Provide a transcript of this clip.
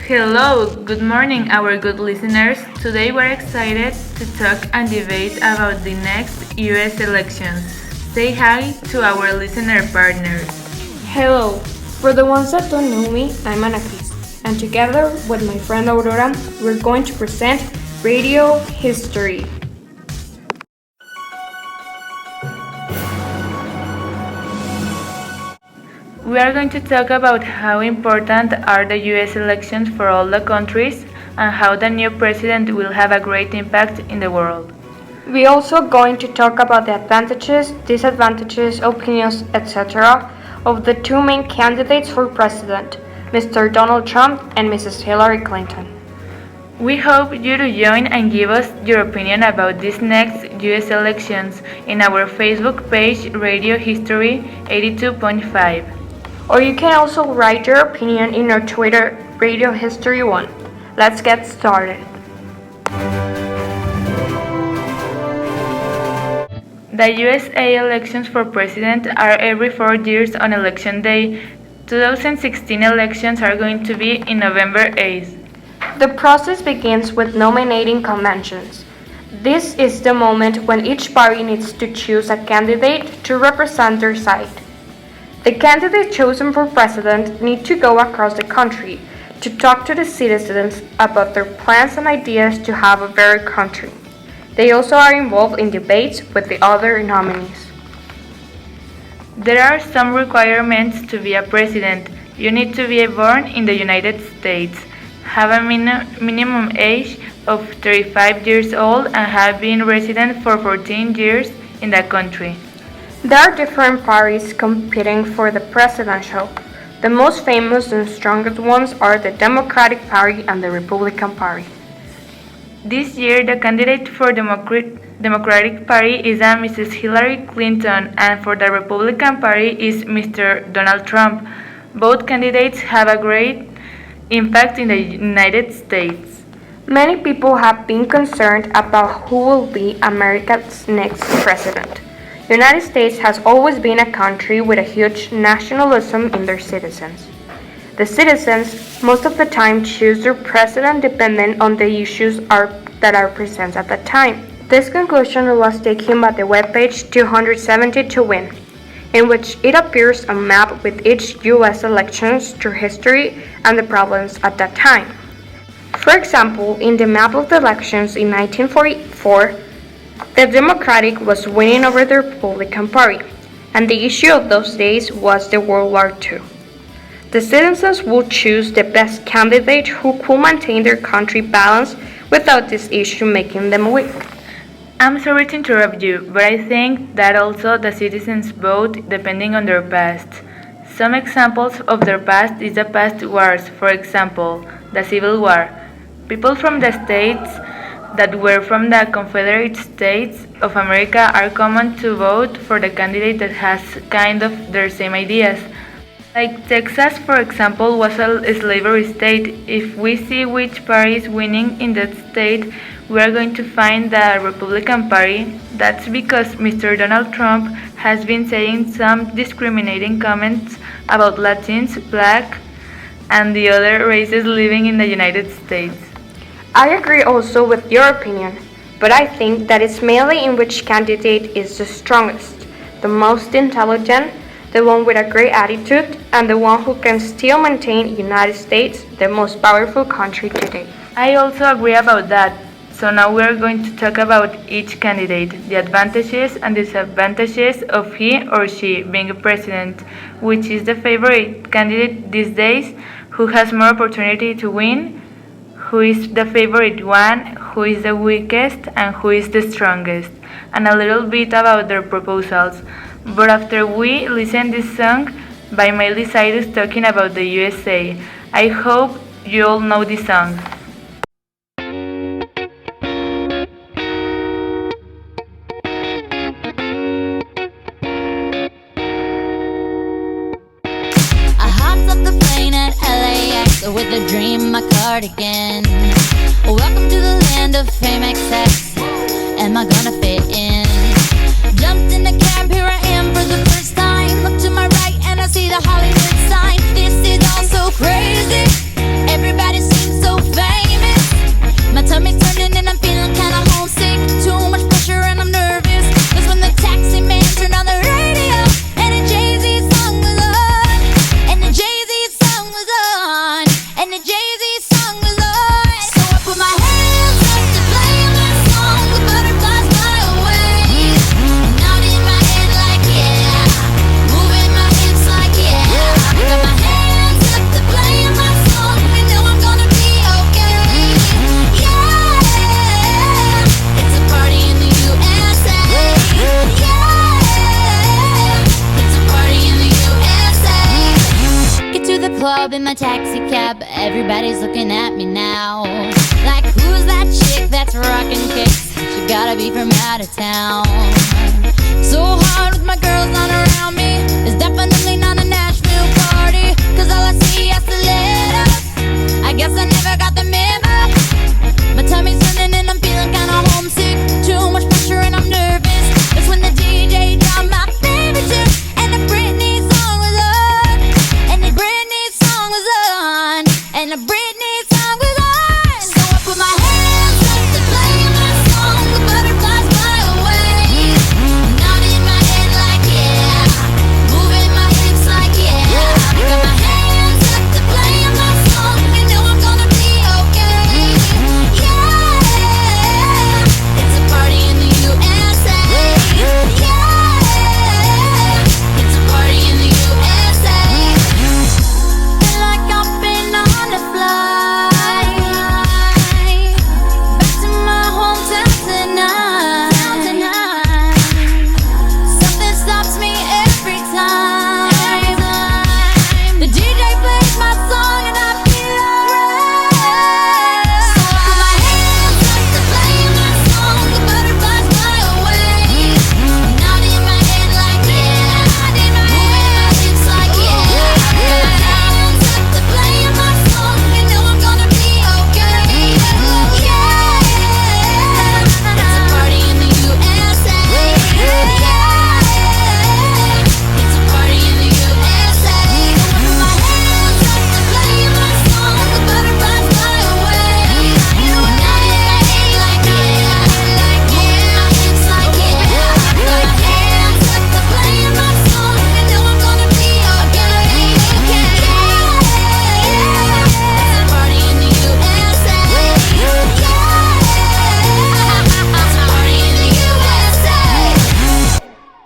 Hello, good morning, our good listeners. Today we're excited to talk and debate about the next US elections. Say hi to our listener partners. Hello. For the ones that don't know me, I'm Ana Cris, and together with my friend Aurora, we're going to present Radio History. We are going to talk about how important are the US elections for all the countries and how the new president will have a great impact in the world. We're also going to talk about the advantages, disadvantages, opinions, etc. of the two main candidates for president, Mr. Donald Trump and Mrs. Hillary Clinton. We hope you to join and give us your opinion about these next US elections in our Facebook page Radio History 82.5. Or you can also write your opinion in our Twitter, Radio History 1. Let's get started. The USA elections for president are every 4 years on election day. 2016 elections are going to be in November 8th. The process begins with nominating conventions. This is the moment when each party needs to choose a candidate to represent their side. The candidate chosen for president need to go across the country to talk to the citizens about their plans and ideas to have a better country. They also are involved in debates with the other nominees. There are some requirements to be a president. You need to be born in the United States, have a minimum age of 35 years old, and have been resident for 14 years in the country. There are different parties competing for the presidential. The most famous and strongest ones are the Democratic Party and the Republican Party. This year, the candidate for Democratic Party is Mrs. Hillary Clinton, and for the Republican Party is Mr. Donald Trump. Both candidates have a great impact in the United States. Many people have been concerned about who will be America's next president. The United States has always been a country with a huge nationalism in their citizens. The citizens most of the time choose their president depending on the issues that are presented at the time. This conclusion was taken by the webpage 270 to Win, in which it appears a map with each US elections through history and the problems at that time. For example, in the map of the elections in 1944, the Democratic was winning over the Republican Party, and the issue of those days was the World War II. The citizens would choose the best candidate who could maintain their country balanced without this issue making them weak. I'm sorry to interrupt you, but I think that also the citizens vote depending on their past. Some examples of their past is the past wars, for example, the Civil War. People from the states that were from the Confederate States of America are common to vote for the candidate that has kind of their same ideas. Like Texas, for example, was a slavery state. If we see which party is winning in that state, we are going to find the Republican Party. That's because Mr. Donald Trump has been saying some discriminating comments about Latins, Black, and the other races living in the United States. I agree also with your opinion, but I think that it's mainly in which candidate is the strongest, the most intelligent, the one with a great attitude, and the one who can still maintain United States, the most powerful country today. I also agree about that. So now we are going to talk about each candidate, the advantages and disadvantages of he or she being a president, which is the favorite candidate these days, who has more opportunity to win, who is the favorite one, who is the weakest, and who is the strongest, and a little bit about their proposals. But after we listen this song by Miley Cyrus talking about the USA, I hope you all know this song. I hopped off the plane at LAX with a dream, my cardigan. Welcome to the land of fame excess. Am I gonna fit in? Jumped in the cab, here I am for the first time. Look to my right and I see the Hollywood sign. This is all so crazy. Everybody see club in my taxi cab, everybody's looking at me now. Like, who's that chick that's rockin' kicks? She gotta be from out of town. So hard with my girls not around me, there's definitely